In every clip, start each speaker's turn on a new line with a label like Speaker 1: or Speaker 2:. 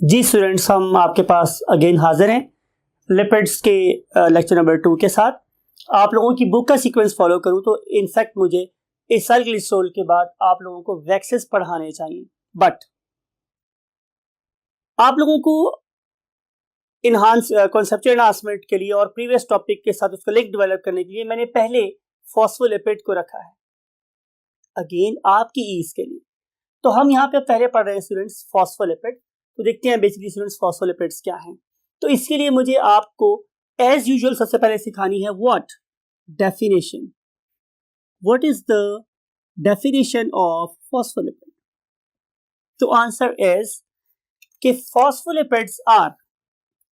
Speaker 1: जी students, हम आपके पास again हाजिर हैं लिपिड्स के लेक्चर नंबर 2 के साथ। आप लोगों की बुक का सीक्वेंस फॉलो करूं तो इनफैक्ट मुझे एसाइलग्लिसरॉल के बाद आप लोगों को वैक्सेस पढ़ाने चाहिए, बट आप लोगों को इनहांस कॉन्सेप्चुअल एनहांसमेंट के लिए और प्रीवियस टॉपिक के साथ उसका लिंक डेवलप करने के लिए मैंने पहले फॉस्फोलिपिड को रखा है, अगेन आपकी ईज के लिए। तो हम यहाँ पे पहले पढ़ रहे हैं स्टूडेंट्स फॉस्फोलिपिड। तो देखते हैं बेसिकली स्टूडेंट्स फॉस्फोलिपिड्स क्या हैं। तो इसके लिए मुझे आपको एज यूजुअल सबसे पहले सिखानी है what definition. What is the definition of phospholipid? तो आंसर इज कि phospholipids are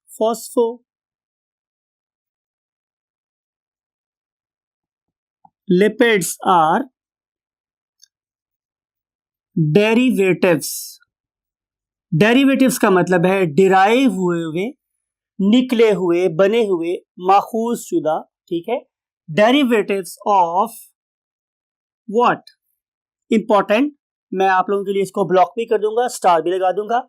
Speaker 1: phospholipids are derivatives। Derivatives का मतलब है डिराइव हुए, निकले हुए, बने हुए, माखूज शुदा, ठीक है। Derivatives of what? इंपॉर्टेंट, मैं आप लोगों के लिए इसको ब्लॉक भी कर दूंगा, स्टार भी लगा दूंगा।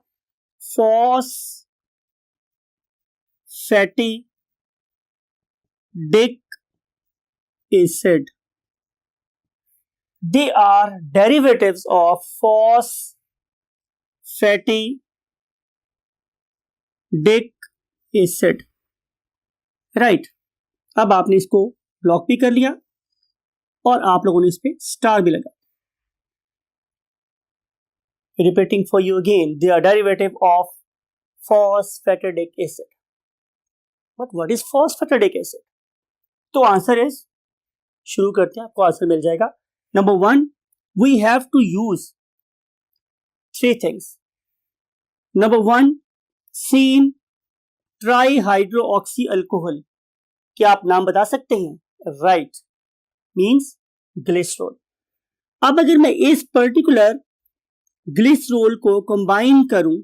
Speaker 1: Phosphatidic acid, they are derivatives of phosphatidic acid, right. अब आपने इसको ब्लॉक भी कर लिया और आप लोगों ने इस पे स्टार भी लगा। Repeating for you again, they are derivative of phosphatidic acid। But what is phosphatidic acid? तो आंसर इज, शुरू करते हैं, आपको आंसर मिल जाएगा। Number 1, we have to use 3 things। Number 1, same trihydroxy alcohol. क्या आप नाम बता सकते हैं? Right, means glycerol. अब अगर मैं इस पर्टिकुलर ग्लिसरॉल को कंबाइन करूं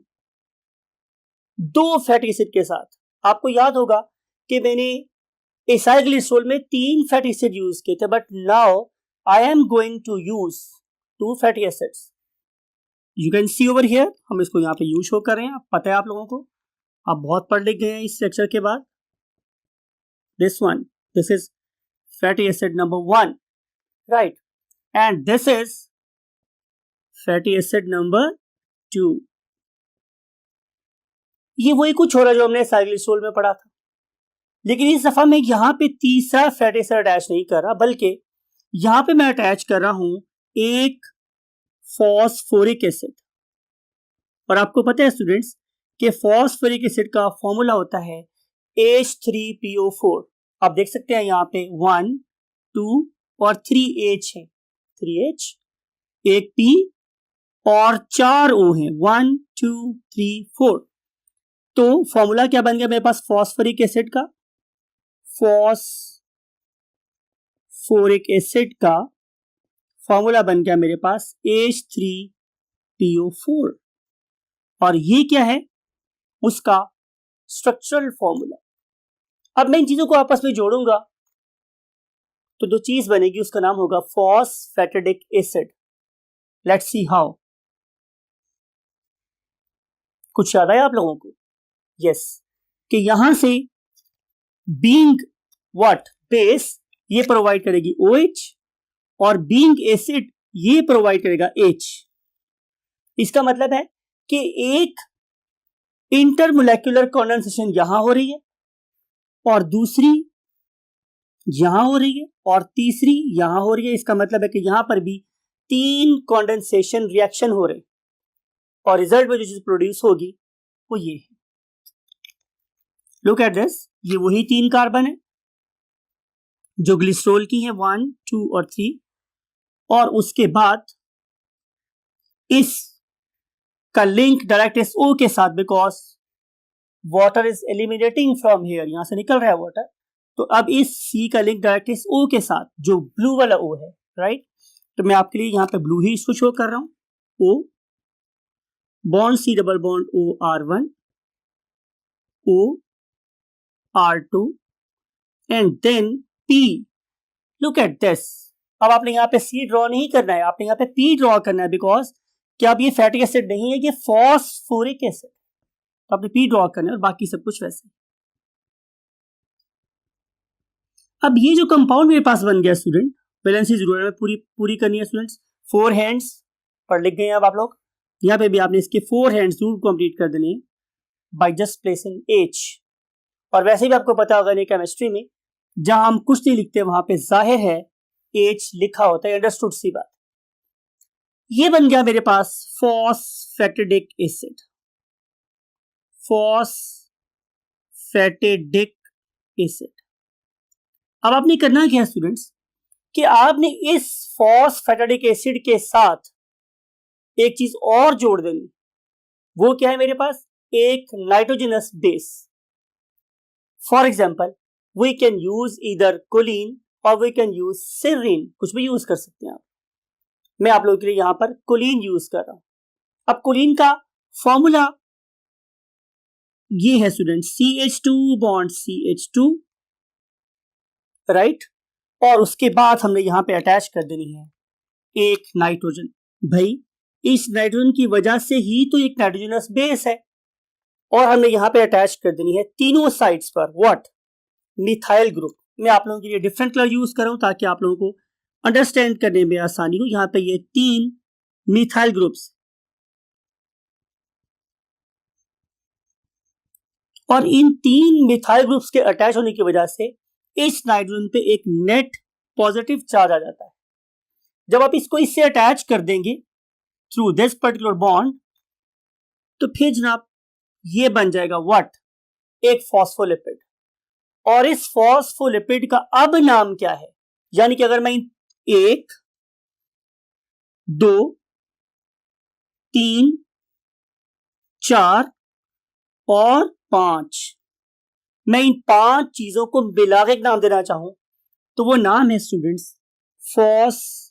Speaker 1: 2 फैटी एसिड के साथ, आपको याद होगा कि मैंने एसाइलग्लिसरॉल में 3 फैटी एसिड यूज किए थे, but now I am going to use 2 fatty acids। You can see over here, हम इसको यहाँ पे यूज शो कर रहे हैं। आप पता है आप लोगों को, आप बहुत पढ़ लिख गए हैं इस लेक्चर के बाद। This one, this is fatty acid number 1, right? And this is fatty acid number 2। ये वही कुछ हो रहा है जो हमने एसाइलग्लिसरॉल में पढ़ा था, लेकिन इस दफा मैं यहाँ पे तीसरा फैटी एसिड अटैच नहीं कर रहा, बल्कि यहां पे मैं अटैच कर रहा हूं एक फॉस्फोरिक एसिड। और आपको पता है स्टूडेंट्स कि फॉस्फोरिक एसिड का फॉर्मूला होता है H3PO4। आप देख सकते हैं यहां पे 1, 2 और 3H है, 3H, एक P और 4 O है, 1, 2, 3, 4। तो फॉर्मूला क्या बन गया मेरे पास फॉस्फोरिक एसिड का? फॉस्फोरिक एसिड का फॉर्मूला बन गया मेरे पास H3PO4। और ये क्या है? उसका स्ट्रक्चरल फॉर्मूला। अब मैं इन चीजों को आपस में जोड़ूंगा तो जो चीज बनेगी उसका नाम होगा फॉस्फैटिडिक एसिड। Let's see how. कुछ याद आया आप लोगों को? यस, कि यहां से बीइंग व्हाट बेस, ये प्रोवाइड करेगी OH, और बीइंग एसिड ये प्रोवाइड करेगा H। इसका मतलब है कि एक इंटरमोलेक्युलर कंडेंसेशन यहां हो रही है, और दूसरी यहां हो रही है, और तीसरी यहां हो रही है। इसका मतलब है कि यहां पर भी 3 कंडेंसेशन रिएक्शन हो रहे हैं, और रिजल्ट में जो चीज प्रोड्यूस होगी वो ये है। लुक एट दिस, ये वही 3 कार्बन है जो ग्लिसरॉल की है, 1, 2 और 3। और उसके बाद इस का लिंक डायरेक्ट इस O के साथ, because water is eliminating from here, यहां से निकल रहा है वाटर। तो अब इस C का लिंक डायरेक्ट इस O के साथ, जो ब्लू वाला O है, राइट। तो मैं आपके लिए यहां पे ब्लू ही इसको शो कर रहा हूं। O bond C double bond O R1, O R2 and then P। Look at this. अब आपने यहाँ पे C ड्रॉ नहीं करना है, आपने यहाँ पे P ड्रॉ करना है, बिकॉज क्या अब ये फैटी एसिड नहीं है, ये फॉस्फोरिक एसिड। तो आपने पी ड्रॉ करना है और बाकी सब कुछ वैसे। अब ये जो कंपाउंड मेरे पास बन गया स्टूडेंट, वैलेंसी जरूर है पूरी करनी है स्टूडेंट्स। 4 हैंड्स पर लिख गए अब आप लोग, यहाँ पे भी आपने इसके 4 हैंड्स जरूर कंप्लीट कर देने हैं बाय जस्ट प्लेसिंग H। और वैसे भी आपको पता होगा नहीं केमिस्ट्री में जहां हम कुछ नहीं लिखते वहां पे जाहिर है H लिखा होता है, अंडरस्टूड सी बात। ये बन गया मेरे पास फॉस्फेटिडिक एसिड, फॉस्फेटिडिक एसिड। अब आपने करना क्या है स्टूडेंट्स कि आपने इस फॉस्फेटिडिक एसिड के साथ एक चीज और जोड़ देनी। वो क्या है मेरे पास, एक nitrogenous base. For example we can use इधर कोलिन और वी कैन यूज सिरीन, कुछ भी यूज कर सकते हैं आप। मैं आप लोगों के लिए यहां पर कोलिन यूज कर रहा हूं। अब कोलिन का फॉर्मूला ये है student, CH2 bond CH2, right. और उसके बाद हमने यहां पे अटैच कर देनी है एक नाइट्रोजन। भाई इस नाइट्रोजन की वजह से ही तो एक नाइट्रोजनस बेस है। और हमने यहां पे अटैच कर देनी है तीनों साइड्स पर व्हाट, मिथाइल ग्रुप। मैं आप लोगों के लिए डिफरेंट कलर यूज कर रहा हूं ताकि आप लोगों को अंडरस्टैंड करने में आसानी हो। यहां पे ये 3 मिथाइल ग्रुप्स, और इन 3 मिथाइल ग्रुप्स के अटैच होने की वजह से इस नाइट्रोजन पे एक नेट पॉजिटिव चार्ज आ जाता है। जब आप इसको इससे अटैच कर देंगे थ्रू दिस पर्टिकुलर बॉन्ड, तो फिर जनाब ये बन जाएगा व्हाट, एक फॉस्फोलिपिड। और इस फॉस्फोलिपिड का अब नाम क्या है, यानी कि अगर मैं 1 2 3 4 और 5, मैं इन 5 चीजों को मिला के एक नाम देना चाहूं तो वो नाम है स्टूडेंट्स फॉस्फेटिडिल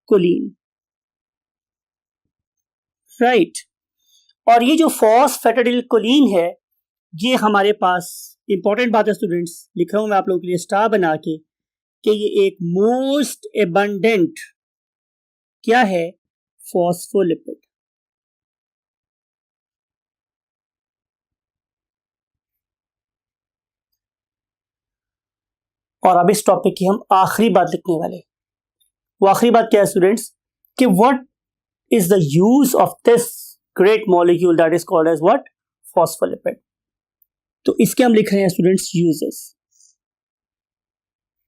Speaker 1: कोलिन, राइट। और ये जो फॉस्फेटिडिल कोलिन है, ये हमारे पास इंपॉर्टेंट बात है स्टूडेंट्स, लिख रहा हूं मैं आप लोगों के लिए स्टार बना के, कि ये एक मोस्ट एबंडेंट क्या है, फॉस्फोलिपिड। और अब इस टॉपिक की हम आखिरी बात लिखने वाले। वो आखिरी बात क्या है स्टूडेंट्स, कि what is the use of this great molecule that is called as what, phospholipid. तो इसके हम लिख रहे हैं स्टूडेंट्स यूजेस।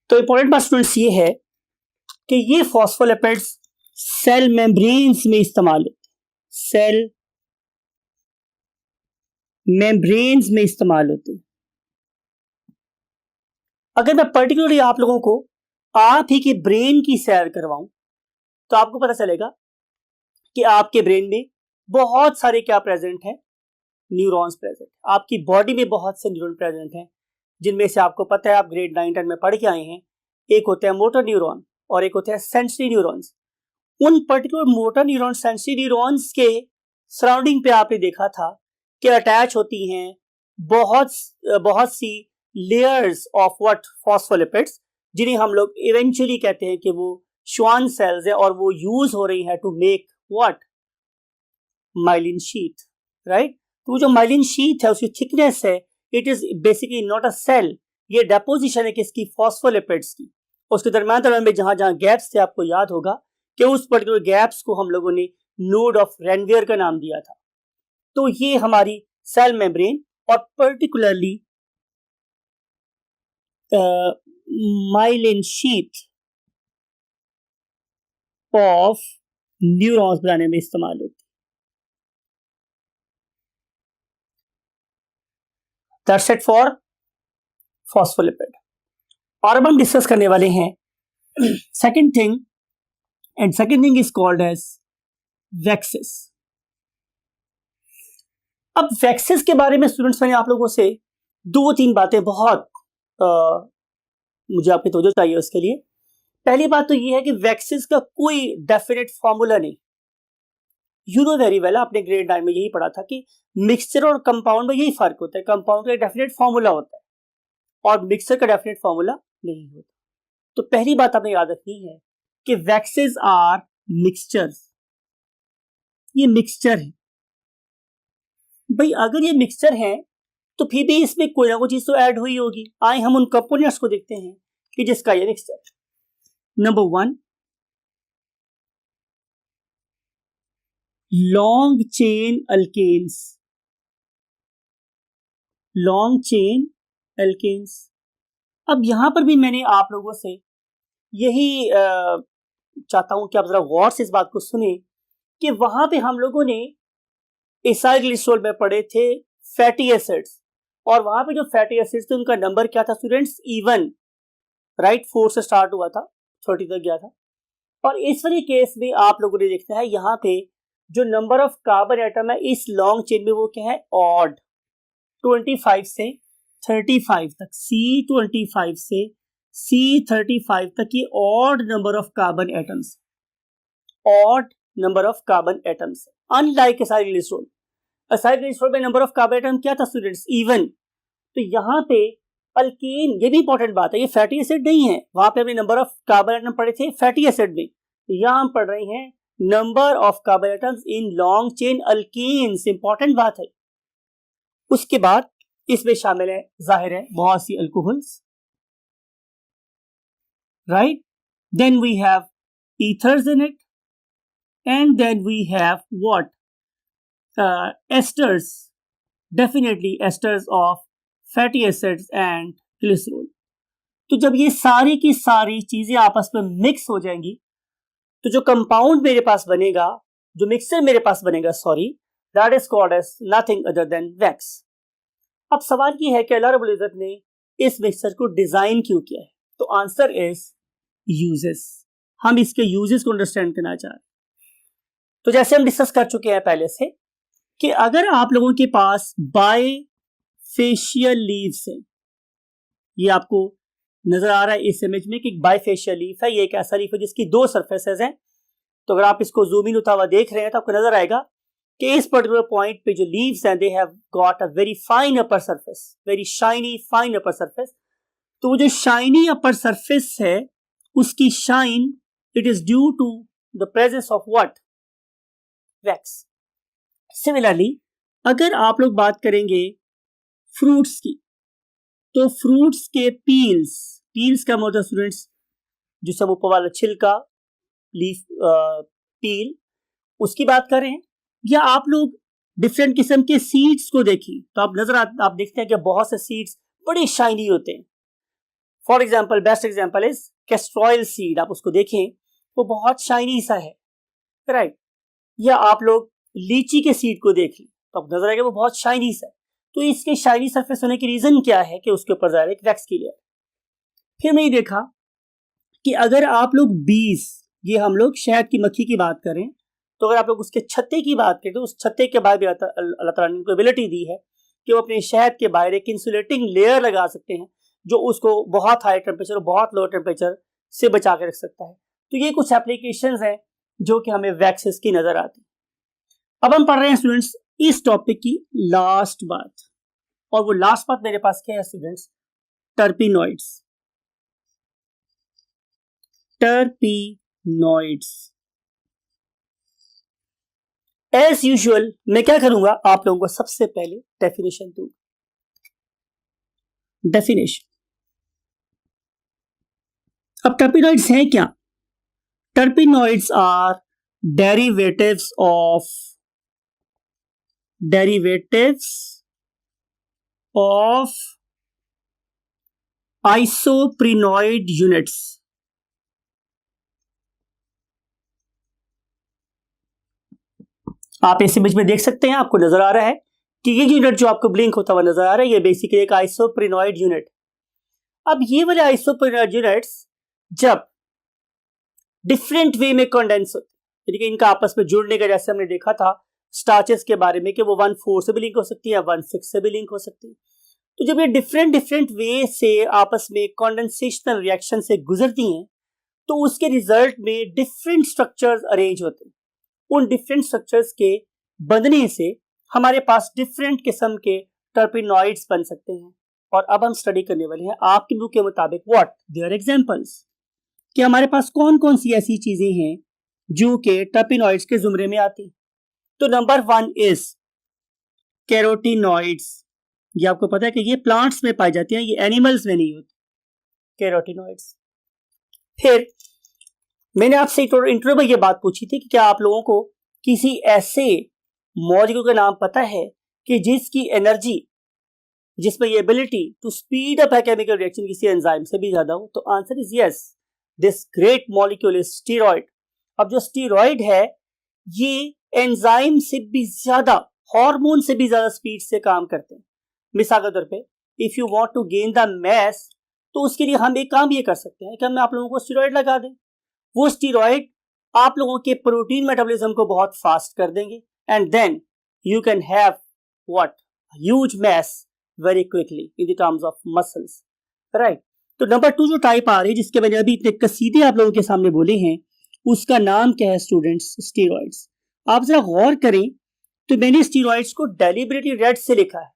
Speaker 1: तो इंपॉर्टेंट बात स्टूडेंट्स ये है कि ये फॉस्फोलिपिड्स सेल मेम्ब्रेन्स में इस्तेमाल होते हैं, सेल मेम्ब्रेन्स में इस्तेमाल होते हैं। अगर मैं पर्टिकुलरली आप लोगों को आप ही के ब्रेन की सैर करवाऊं तो आपको पता चलेगा कि आपके ब्रेन में बहुत सारे क्या प्रेजेंट है, न्यूरॉन्स प्रेजेंट। आपकी बॉडी में बहुत से न्यूरॉन प्रेजेंट हैं, जिनमें से आपको पता है, आप ग्रेड 9 10 में पढ़ के आए हैं, एक होते हैं मोटर न्यूरॉन और एक होते हैं सेंसरी न्यूरॉन्स। उन particular motor neuron sensory neurons के सराउंडिंग पे आपने देखा था कि अटैच होती हैं बहुत सी लेयर्स ऑफ व्हाट, फॉस्फोलिपिड्स, जिन्हें हम लोग इवेंचुअली कहते हैं कि वो श्वान सेल्स है और वो यूज हो रही है to make what, myelin sheath, right. तो जो माइलिन शीथ है उसकी थिकनेस है, it is basically not a cell, ये डेपोजिशन है किसकी, फॉस्फोलिपिड्स की। उसके दरमियान में जहां जहां गैप्स थे, आपको याद होगा कि उस पर्टिकुलर गैप्स को हम लोगों ने नोड ऑफ रेनवियर का नाम दिया था। तो ये हमारी सेल मेम्ब्रेन और particularly myelin sheath of neurons बनाने में इस्तेमाल होती है। That's it for phospholipid. और अब हम डिस्कस करने वाले हैं second thing, and second thing is called as waxes. अब वैक्सेस के बारे में स्टूडेंट्स मैंने आप लोगों से 2-3 बातें बहुत मुझे आपकी तवज्जो चाहिए उसके लिए। पहली बात तो ये है कि वैक्सेस का कोई डेफिनेट फॉर्मूला नहीं। यू नो वेरी वेल, आपने ग्रेड 9 में यही पढ़ा था कि मिक्सचर और कंपाउंड में यही फर्क होता है, कंपाउंड का डेफिनेट फॉर्मूला होता है और मिक्सचर का डेफिनेट फॉर्मूला नहीं होता। तो पहली बात आपने याद रखनी है कि वैक्सेस आर मिक्सचर्स, ये मिक्सचर है। भाई अगर ये मिक्सचर है तो फिर भी इसमें कोई ना कोई चीज तो ऐड हुई होगी। आए हम उन कंपोनेंट्स को देखते हैं कि जिसका ये mixture. Number 1, long chain alkanes. Long chain alkanes. अब यहां पर भी मैंने आप लोगों से यही चाहता हूं कि आप जरा गौर से इस बात को सुने कि वहां पे हम लोगों ने एसाइल ग्लिसरॉल में पढ़े थे फैटी एसिड्स, और वहां पे जो फैटी एसिड्स थे उनका नंबर क्या था स्टूडेंट्स? Even, right? 4 से स्टार्ट हुआ था, 30 तक गया था। और इस वाले केस में आप लोगों ने देखना है यहाँ पे जो नंबर ऑफ कार्बन एटम है इस लॉन्ग चेन में वो क्या है? ऑड। 25 से 35 तक, C25 से C35 तक ये odd number of carbon atoms, odd number of carbon atoms. Unlike acyl glycerol, acyl glycerol में नंबर ऑफ कार्बन एटम क्या था स्टूडेंट्स? इवन। तो यहाँ पे अल्केन, ये भी इंपॉर्टेंट बात है, ये फैटी एसिड नहीं है। वहां पे हमने नंबर ऑफ कार्बन एटम पढ़े थे फैटी एसिड में, यहाँ हम पढ़ रहे हैं number of carbon atoms in long chain alkanes. Important बात है। उसके बाद इसमें शामिल है, जाहिर है, बहुत सी alcohols, right? Then we have ethers in it, and then we have what? Esters, definitely esters of fatty acids and glycerol. तो जब ये सारी की सारी चीजें आपस में मिक्स हो जाएंगी तो जो कंपाउंड मेरे पास बनेगा, जो मिक्सचर मेरे पास बनेगा, sorry, that is called as nothing other than wax. अब सवाल ये है कि अल्लाह रब्बुल इज्जत ने इस मिक्सचर को डिजाइन क्यों किया है? तो आंसर इज यूजेस। हम इसके यूजेस को अंडरस्टैंड करना चाह रहे हैं। तो जैसे हम डिस्कस कर चुके हैं पहले से कि अगर आप लोगों के पास बाइफेशियल लीव्स है, ये आपको नजर आ रहा है इस इमेज में कि बाइफेशियल लीफ है, ये एक ऐसा लीफ है जिसकी 2 सरफेसेस हैं। तो अगर आप इसको जूम इन होता हुआ देख रहे हैं तो आपको नजर आएगा कि इस पर्टिकुलर पॉइंट पे जो लीव्स हैं they have got a very fine upper surface, very shiny fine upper surface. तो वो जो शाइनी अपर सरफेस है उसकी shine, it is due to the presence of what? Wax. Similarly अगर आप लोग बात करेंगे फ्रूट्स की, तो फ्रूट्स के पील्स का मतलब स्टूडेंट्स जो सब ऊपर वाला छिलका, लीफ, पील, उसकी बात कर रहे हैं। या आप लोग डिफरेंट किस्म के सीड्स को देखिए तो आप देखते हैं कि बहुत से सीड्स बड़े शाइनी होते हैं। For example, best example is castor oil seed, आप उसको देखें वो बहुत शाइनी सा है, राइट? या आप लोग लीची के सीड को देख लें तो आप नजर आएगा वो बहुत शाइनी सा है। तो इसके शाइनी सरफेस होने की रीजन क्या है कि उसके ऊपर जाहिर एक वैक्स की लेयर। फिर मैंने देखा कि अगर आप लोग बीज, ये हम लोग शहद की मक्खी की बात करें, तो अगर आप लोग उसके छत्ते की बात करें तो उस छत्ते के बाहर भी अल्लाह ताला ने उनको एबिलिटी दी है कि वो अपने शहद के बाहर एक इंसुलेटिंग लेयर लगा सकते हैं जो उसको बहुत हाई टेम्परेचर और बहुत लो टेम्परेचर से बचा के रख सकता है। तो ये कुछ एप्लीकेशंस हैं जो कि हमें वैक्सेस की नजर आती। अब हम पढ़ रहे हैं स्टूडेंट्स इस टॉपिक की लास्ट बात, और वो लास्ट बात मेरे पास क्या है students? Terpenoids. Terpenoids. As usual मैं क्या करूंगा, आप लोगों को सबसे पहले डेफिनेशन दूंगा। डेफिनेशन। अब टर्पिनॉइड्स हैं क्या? Terpenoids are derivatives of isoprenoid units. आप इस इमेज में देख सकते हैं, आपको नजर आ रहा है कि ये यूनिट जो आपको ब्लिंक होता हुआ नजर आ रहा है ये बेसिकली एक आइसोप्रेनॉइड यूनिट। अब ये वाले आइसोप्रेनॉइड यूनिट्स जब डिफरेंट वे में कंडेंस होते, यानी कि इनका आपस में जुड़ने का, जैसे हमने देखा था स्टार्चेस के बारे में कि वो 1,4 से भी लिंक हो सकती है, 1,6 से भी लिंक हो सकती है। तो जब ये डिफरेंट वे से आपस में कंडेंसेशनल रिएक्शन से गुजरती हैं तो उसके रिजल्ट में डिफरेंट स्ट्रक्चर्स अरेंज होते हैं। उन डिफरेंट स्ट्रक्चर्स के बनने से हमारे पास डिफरेंट किस्म के टर्पिनॉइड्स बन सकते हैं। और अब हम स्टडी करने वाले हैं आपकी बुक के मुताबिक व्हाट देयर एग्जांपल्स, कि हमारे पास कौन कौन सी ऐसी चीजें हैं जो कि टर्पिनॉइड्स के जुमरे में आती। तो नंबर 1 इज कैरोटीनॉइड्स। ये आपको पता है कि ये प्लांट्स में पाई जाती हैं, ये एनिमल्स में नहीं होती, कैरोटीनॉइड्स। फिर मैंने आपसे इंट्रो में ये बात पूछी थी कि क्या आप लोगों को किसी ऐसे मॉलिक्यूल का नाम पता है कि जिसकी एनर्जी, जिसमें ये ability to speed up chemical reaction किसी एंजाइम से भी ज्यादा हो? तो answer is yes, this great molecule is steroid. अब जो स्टीरॉइड है ये एंजाइम से भी ज्यादा, हार्मोन से भी ज्यादा स्पीड से काम करते हैं। मिसाल के तौर पे if you want to gain the mass, तो उसके लिए हम एक काम ये कर सकते हैं कि हम आप लोगों को स्टीरॉइड लगा दें। वो स्टीरॉइड आप लोगों के प्रोटीन मेटाबॉलिज्म को बहुत फास्ट कर देंगे and then you can have what, huge mass very quickly in the terms of muscles, right. तो नंबर 2 जो टाइप आ रही है, जिसके मैंने अभी इतने कसीदे आप लोगों के सामने बोले हैं, उसका नाम क्या है स्टूडेंट्स? स्टीरॉइड्स। आप जरा गौर करें तो मैंने स्टीरॉइड्स को डेलिबरेटली रेड से लिखा है।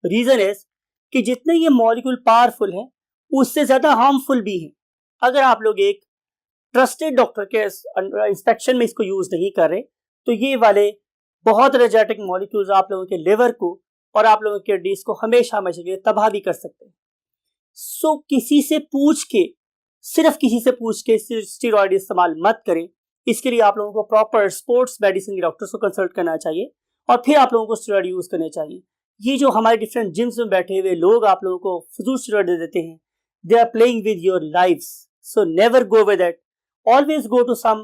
Speaker 1: रीजन इज कि जितने ये मॉलिक्यूल पावरफुल हैं उससे ज्यादा हार्मफुल भी हैं। अगर आप लोग एक ट्रस्टेड डॉक्टर के इंस्पेक्शन में इसको यूज नहीं कर रहे तो ये वाले बहुत एनर्जेटिक मॉलिक्यूल्स आप लोगों के लिवर को और आप लोगों के किडनीज को हमेशा हमेशा के लिए तबाह भी कर सकते हैं। सो किसी से पूछ के, सिर्फ किसी से पूछ के स्टीरॉइड इस्तेमाल मत करें। इसके लिए आप लोगों को प्रॉपर स्पोर्ट्स मेडिसिन के डॉक्टर्स को कंसल्ट करना चाहिए और फिर आप लोगों को स्टीरॉइड यूज करने चाहिए। ये जो हमारे डिफरेंट जिम्स में बैठे हुए लोग आप लोगों को फजूल स्टीरॉइड दे देते हैं, they are playing with your lives, so never go with it. Always go to some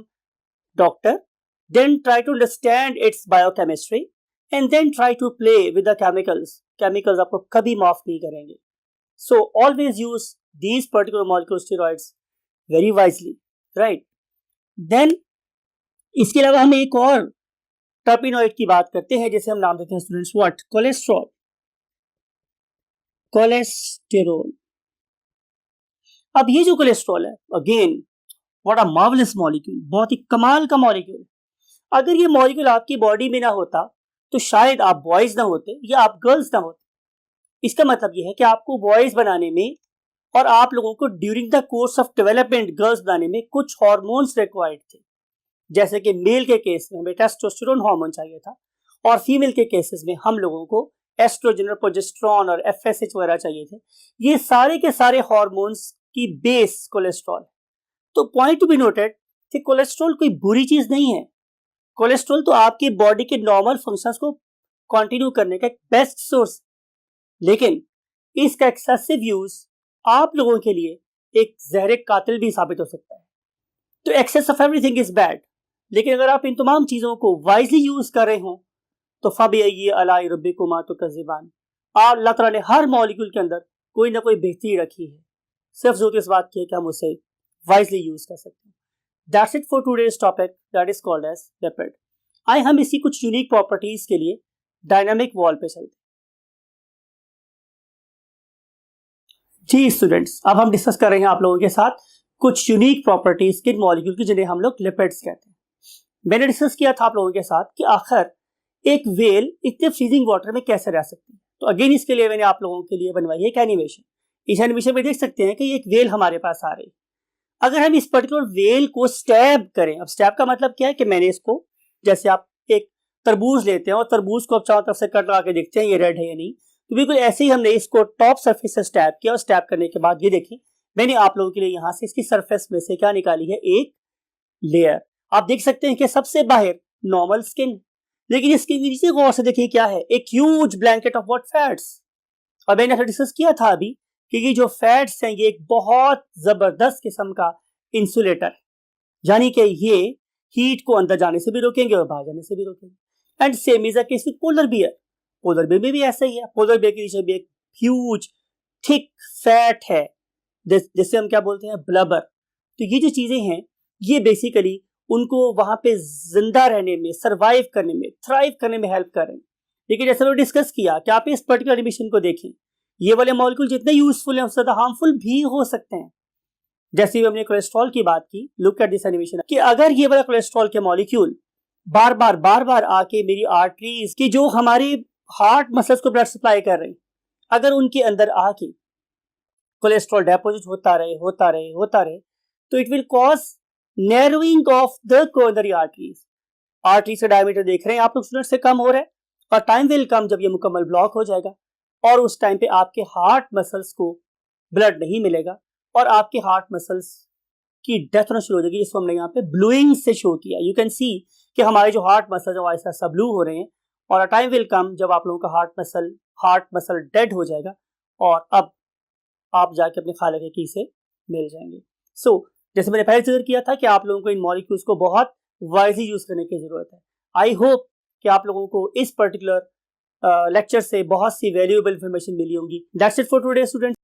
Speaker 1: doctor, then try to understand its biochemistry and then try to play with the chemicals. Chemicals आपको कभी माफ नहीं करेंगे। So always use these particular molecule steroids very wisely, right? Then इसके अलावा हम एक और टर्पिनॉइड की बात करते हैं, जैसे हम नाम देते हैं स्टूडेंट्स व्हाट, कोलेस्ट्रॉल। कोलेस्टेरोल। अब ये जो कोलेस्ट्रॉल है, again what a marvellous molecule, बहुत ही कमाल का मॉलिक्यूल। अगर ये मॉलिक्यूल आपकी बॉडी में ना होता तो शायद आप बॉयज ना होते या आप गर्ल्स ना होते। इसका मतलब ये है कि आपको बॉयज बनाने में और आप लोगों को during the course of development girls बनाने में कुछ हार्मोन्स रिक्वायर्ड थे। जैसे कि मेल के केस में हमें टेस्टोस्टेरोन हार्मोन चाहिए था और फीमेल के केसेस में हम लोगों को एस्ट्रोजन और प्रोजेस्टेरोन और एफएसएच वगैरह चाहिए थे। ये सारे के सारे हार्मोन्स की बेस कोलेस्ट्रॉल। तो पॉइंट टू बी नोटेड कि कोलेस्ट्रॉल कोई बुरी चीज नहीं है। कोलेस्ट्रॉल तो आपकी बॉडी के नॉर्मल फंक्शंस को कंटिन्यू करने का एक बेस्ट सोर्स, लेकिन इसका एक्सेसिव यूज आप लोगों के लिए एक जहर कातिल भी साबित हो सकता है। तो excess of everything is bad, लेकिन अगर आप इन तमाम चीजों को वाइजली यूज कर रहे हो तो फबिय्यी अलाई रब्बिकुमा तुकज़्ज़िबान, अल्लाह ताला ने हर मॉलिक्यूल के अंदर कोई ना कोई बेहतरी रखी है, सिर्फ जरूरत इस बात की है कि हम उसे वाइजली यूज कर सकते हैं। That's it for today's topic that is called as lipid. आइए हम इसी कुछ यूनिक प्रॉपर्टीज के लिए डायनामिक वॉल पे चलते हैं। जी स्टूडेंट्स, अब हम डिस्कस कर रहे हैं आप लोगों के साथ कुछ यूनिक प्रॉपर्टीज के मॉलिक्यूल की, जिन्हें हम लोग लिपिड्स कहते हैं। मैंने डिस्कस किया था आप लोगों के साथ कि आखिर एक वेल इतने फ्रीजिंग वाटर में कैसे रह सकती है। तो अगेन इसके लिए मैंने आप लोगों के लिए बनवाई है एक एनिमेशन। इस एनिमेशन में देख सकते हैं कि एक वेल हमारे पास आ रही है। अगर हम इस पर्टिकुलर वेल को स्टैब करें, अब स्टैब का मतलब क्या है कि मैंने इसको, जैसे आप एक तरबूज लेते हैं और तरबूज को आप चारों तरफ से कट लगा के देखते हैं ये रेड है या नहीं, तो बिल्कुल ऐसे ही हमने इसको टॉप सरफेस से स्टैब किया और स्टैब करने के बाद ये देखिए मैंने आप लोगों के लिए यहाँ से इसकी सरफेस में से क्या निकाली है, एक लेयर। आप देख सकते हैं कि सबसे बाहर नॉर्मल स्किन, लेकिन इसके नीचे गौर से देखिए क्या है, एक huge blanket of what, fats. और मैंने डिस्कस किया था अभी कि ये जो फैट्स हैं ये एक बहुत जबरदस्त किस्म का इंसुलेटर, यानी कि ये हीट को अंदर जाने से भी रोकेंगे और बाहर जाने से भी रोकेंगे। And same is the case with polar bear. Polar bear में भी ऐसा ही है। पोलर बियर के नीचे भी एक ह्यूज थिक फैट है जिससे हम क्या बोलते हैं, ब्लबर। तो ये जो चीजें हैं ये बेसिकली उनको वहां पे जिंदा रहने में, सर्वाइव करने में, थ्राइव करने में हेल्प कर रहे हैं। लेकिन जैसे मैंने डिस्कस किया कि आप इस पर्टिकुलर एनिमेशन को देखें, ये वाले मॉलिक्यूल जितने यूजफुल हैं उससे ज्यादा हार्मफुल भी हो सकते हैं। जैसे भी हमने कोलेस्ट्रॉल की बात की, लुक एट दिस एनिमेशन, कि अगर ये वाला कोलेस्ट्रॉल के मॉलिक्यूल बार बार आके मेरी आर्टरीज की जो हमारे हार्ट मसल्स को ब्लड सप्लाई कर रहे हैं, अगर उनके अंदर आके कोलेस्ट्रॉल डेपोजिट होता रहे तो it will cause narrowing of the coronary arteries. Artery से डायमीटर देख रहे हैं आप लोग स्टूडेंट से कम हो रहा है, और टाइम विल कम जब ये मुकम्मल ब्लॉक हो जाएगा और उस टाइम पे आपके हार्ट मसल्स को ब्लड नहीं मिलेगा और आपके हार्ट मसल्स की डेथ होना शुरू हो जाएगी, जिसको हमने यहाँ पे ब्लूइंग से शो किया। यू कैन सी कि हमारे जो हार्ट मसल्स हैं ऐसा सब ब्लू हो रहे हैं, और अ टाइम विल कम जब आप लोगों का हार्ट मसल डेड हो जाएगा और अब आप जाके अपने खालिक की से मिल जाएंगे। सो जैसे मैंने पहले जिक्र किया था कि आप लोगों को इन मॉलिक्यूल्स को बहुत वाइजली यूज करने की जरूरत है। आई होप कि आप लोगों को इस पर्टिकुलर लेक्चर से बहुत सी वैल्यूएबल इंफॉर्मेशन मिली होंगी। That's it for today students.